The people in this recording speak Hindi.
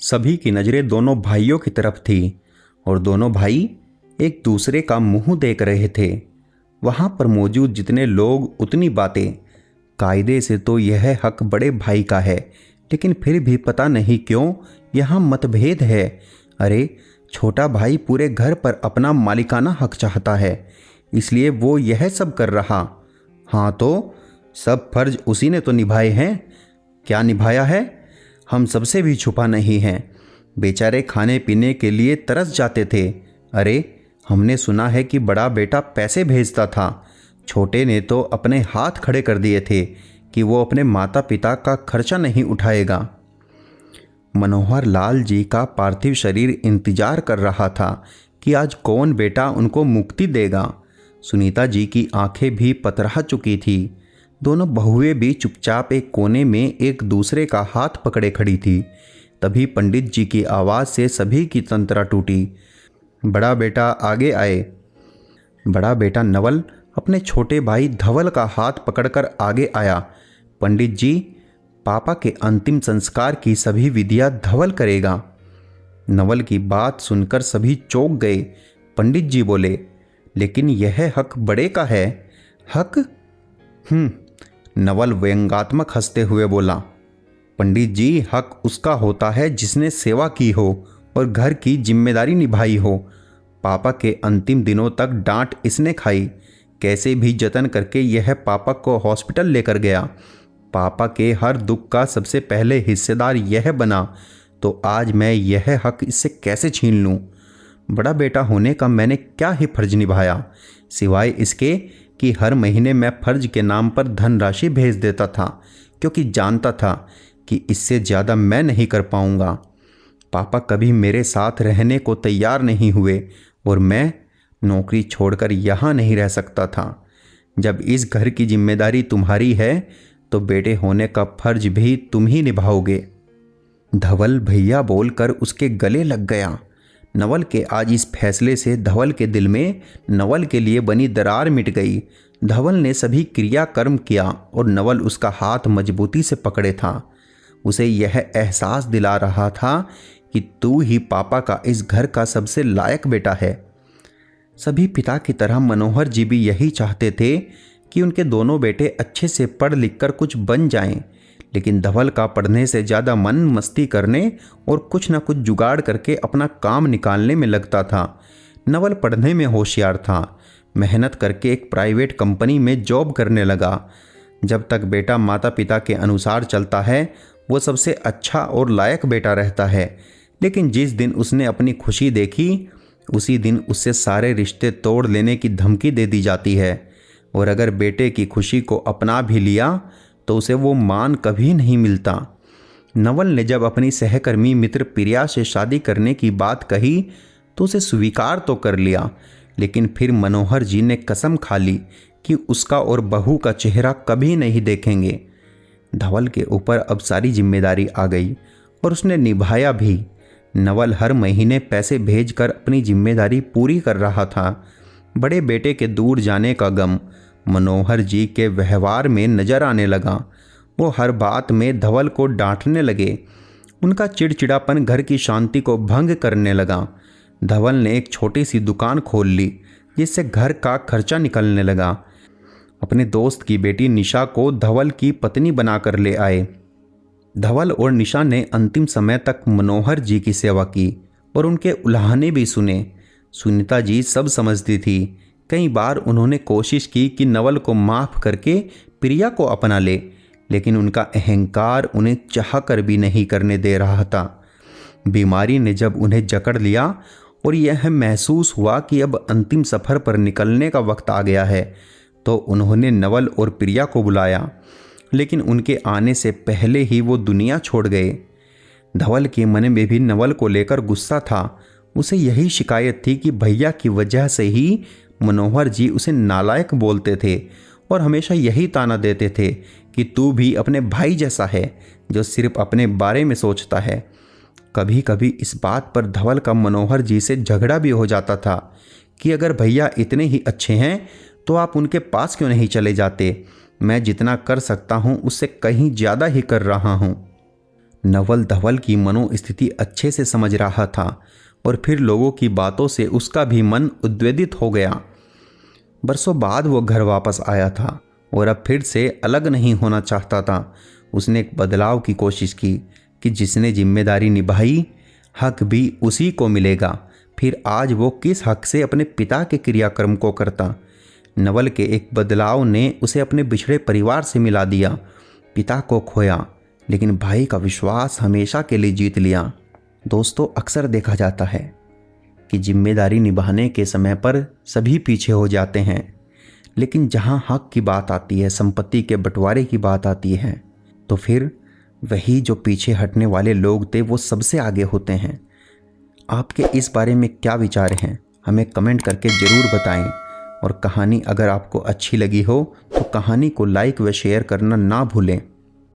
सभी की नज़रें दोनों भाइयों की तरफ थी और दोनों भाई एक दूसरे का मुंह देख रहे थे। वहां पर मौजूद जितने लोग उतनी बातें। कायदे से तो यह हक बड़े भाई का है, लेकिन फिर भी पता नहीं क्यों यहाँ मतभेद है। अरे, छोटा भाई पूरे घर पर अपना मालिकाना हक चाहता है, इसलिए वो यह सब कर रहा। हाँ तो सब फर्ज उसी ने तो निभाए हैं। क्या निभाया है? हम सबसे भी छुपा नहीं है। बेचारे खाने पीने के लिए तरस जाते थे। अरे, हमने सुना है कि बड़ा बेटा पैसे भेजता था। छोटे ने तो अपने हाथ खड़े कर दिए थे कि वो अपने माता पिता का खर्चा नहीं उठाएगा। मनोहर लाल जी का पार्थिव शरीर इंतजार कर रहा था कि आज कौन बेटा उनको मुक्ति देगा। सुनीता जी की आंखें भी पतरा चुकी थी। दोनों बहुएं भी चुपचाप एक कोने में एक दूसरे का हाथ पकड़े खड़ी थी। तभी पंडित जी की आवाज़ से सभी की तंत्रा टूटी। बड़ा बेटा आगे आए। बड़ा बेटा नवल अपने छोटे भाई धवल का हाथ पकड़कर आगे आया। पंडित जी, पापा के अंतिम संस्कार की सभी विधियां धवल करेगा। नवल की बात सुनकर सभी चौंक गए। पंडित जी बोले, लेकिन यह हक बड़े का है। हक? नवल व्यंग्यात्मक हंसते हुए बोला, पंडित जी, हक उसका होता है जिसने सेवा की हो और घर की जिम्मेदारी निभाई हो। पापा के अंतिम दिनों तक डांट इसने खाई। कैसे भी जतन करके यह पापा को हॉस्पिटल लेकर गया। पापा के हर दुख का सबसे पहले हिस्सेदार यह बना, तो आज मैं यह हक इससे कैसे छीन लूं? बड़ा बेटा होने का मैंने क्या ही फर्ज निभाया, सिवाय इसके कि हर महीने मैं फर्ज के नाम पर धनराशि भेज देता था, क्योंकि जानता था कि इससे ज़्यादा मैं नहीं कर पाऊंगा। पापा कभी मेरे साथ रहने को तैयार नहीं हुए और मैं नौकरी छोड़कर यहाँ नहीं रह सकता था। जब इस घर की जिम्मेदारी तुम्हारी है तो बेटे होने का फर्ज भी तुम ही निभाओगे। धवल भैया बोलकर उसके गले लग गया। नवल के आज इस फैसले से धवल के दिल में नवल के लिए बनी दरार मिट गई। धवल ने सभी क्रियाकर्म किया और नवल उसका हाथ मजबूती से पकड़े था। उसे यह एहसास दिला रहा था कि तू ही पापा का इस घर का सबसे लायक बेटा है। सभी पिता की तरह मनोहर जी भी यही चाहते थे कि उनके दोनों बेटे अच्छे से पढ़ लिख कर कुछ बन जाएं, लेकिन धवल का पढ़ने से ज़्यादा मन मस्ती करने और कुछ न कुछ जुगाड़ करके अपना काम निकालने में लगता था। नवल पढ़ने में होशियार था। मेहनत करके एक प्राइवेट कंपनी में जॉब करने लगा। जब तक बेटा माता पिता के अनुसार चलता है वो सबसे अच्छा और लायक बेटा रहता है, लेकिन जिस दिन उसने अपनी खुशी देखी उसी दिन उससे सारे रिश्ते तोड़ लेने की धमकी दे दी जाती है। और अगर बेटे की खुशी को अपना भी लिया तो उसे वो मान कभी नहीं मिलता। नवल ने जब अपनी सहकर्मी मित्र प्रिया से शादी करने की बात कही तो उसे स्वीकार तो कर लिया, लेकिन फिर मनोहर जी ने कसम खा ली कि उसका और बहू का चेहरा कभी नहीं देखेंगे। धवल के ऊपर अब सारी जिम्मेदारी आ गई और उसने निभाया भी। नवल हर महीने पैसे भेजकर अपनी जिम्मेदारी पूरी कर रहा था। बड़े बेटे के दूर जाने का गम मनोहर जी के व्यवहार में नजर आने लगा। वो हर बात में धवल को डांटने लगे। उनका चिड़चिड़ापन घर की शांति को भंग करने लगा। धवल ने एक छोटी सी दुकान खोल ली जिससे घर का खर्चा निकलने लगा। अपने दोस्त की बेटी निशा को धवल की पत्नी बनाकर ले आए। धवल और निशा ने अंतिम समय तक मनोहर जी की सेवा की और उनके उल्हाने भी सुने। सुनीता जी सब समझती थी। कई बार उन्होंने कोशिश की कि नवल को माफ़ करके प्रिया को अपना ले, लेकिन उनका अहंकार उन्हें चाहकर भी नहीं करने दे रहा था। बीमारी ने जब उन्हें जकड़ लिया और यह महसूस हुआ कि अब अंतिम सफ़र पर निकलने का वक्त आ गया है, तो उन्होंने नवल और प्रिया को बुलाया, लेकिन उनके आने से पहले ही वो दुनिया छोड़ गए। धवल के मन में भी नवल को लेकर गुस्सा था। उसे यही शिकायत थी कि भैया की वजह से ही मनोहर जी उसे नालायक बोलते थे और हमेशा यही ताना देते थे कि तू भी अपने भाई जैसा है जो सिर्फ अपने बारे में सोचता है। कभी कभी इस बात पर धवल का मनोहर जी से झगड़ा भी हो जाता था कि अगर भैया इतने ही अच्छे हैं तो आप उनके पास क्यों नहीं चले जाते। मैं जितना कर सकता हूँ उससे कहीं ज़्यादा ही कर रहा हूँ। नवल धवल की मनोस्थिति अच्छे से समझ रहा था और फिर लोगों की बातों से उसका भी मन उद्वेलित हो गया। बरसों बाद वो घर वापस आया था और अब फिर से अलग नहीं होना चाहता था। उसने एक बदलाव की कोशिश की कि जिसने जिम्मेदारी निभाई हक भी उसी को मिलेगा। फिर आज वो किस हक से अपने पिता के क्रियाक्रम को करता। नवल के एक बदलाव ने उसे अपने बिछड़े परिवार से मिला दिया। पिता को खोया लेकिन भाई का विश्वास हमेशा के लिए जीत लिया। दोस्तों, अक्सर देखा जाता है कि जिम्मेदारी निभाने के समय पर सभी पीछे हो जाते हैं, लेकिन जहां हक की बात आती है, संपत्ति के बंटवारे की बात आती है, तो फिर वही जो पीछे हटने वाले लोग थे वो सबसे आगे होते हैं। आपके इस बारे में क्या विचार हैं, हमें कमेंट करके ज़रूर बताएं। और कहानी अगर आपको अच्छी लगी हो तो कहानी को लाइक व शेयर करना ना भूलें।